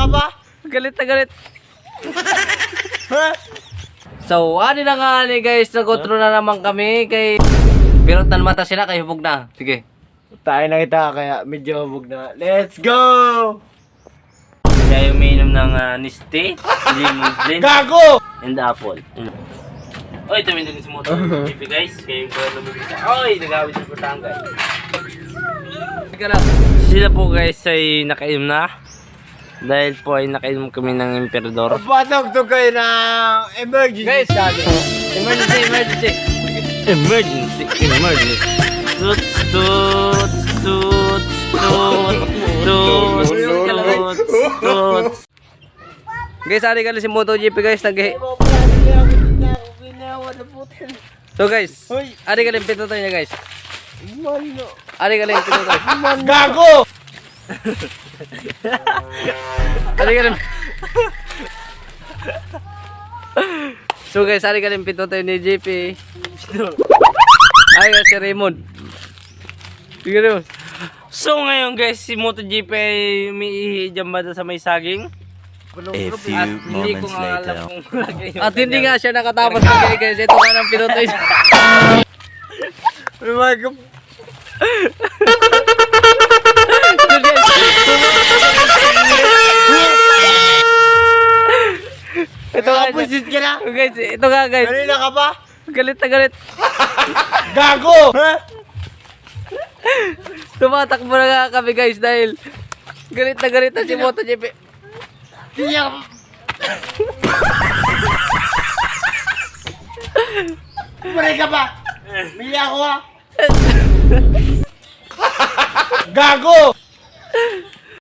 ba? Galit na galit. So, ano na nga ni guys, nag-outro na naman kami kay pirot na mata sila kay hubog na. Sige. Tayo na kita kaya medyo hubog na. Let's go! Kaya umiinom ng Niste, lemon blend, Gago! and apple. Oy, tumitin si Moto. Happy guys, kayo ko lumibita. Oy, nagawin sa Batangas. Sige lang. Sila po guys ay nakainom na. Dahil po ay nakainom kami ng Emperador. Patog to kayo ng emergency. Guys, sabi. emergency, emergency. Emergency, emergency. Toots, toots, toots, toots, toots, toots, toots. Guys, ari ka si MotoGP guys, So guys, Hoy. ari ka pintutoy niya guys. Malino. Ari ka pintutoy. Gago! Ari ka So guys, ari ka pintutoy ni JP. Ari ka si Raymond. Sige Raymond. So ngayon guys, si MotoGP ay umiihi dyan ba sa may saging? A few Hindi ko moments nga alam later. kung lagi yung At hindi nga siya nakatapos mag guys. Ito ka ng pintutoy. Ito nga Nakapusit ka na? guys, ito nga guys. Kanina ka pa? Galit na galit. Gago! Tumatakbo na nga kami guys dahil galit na si MotoGP. Tiyak! Pare ka pa! Mili ako ha! Gago!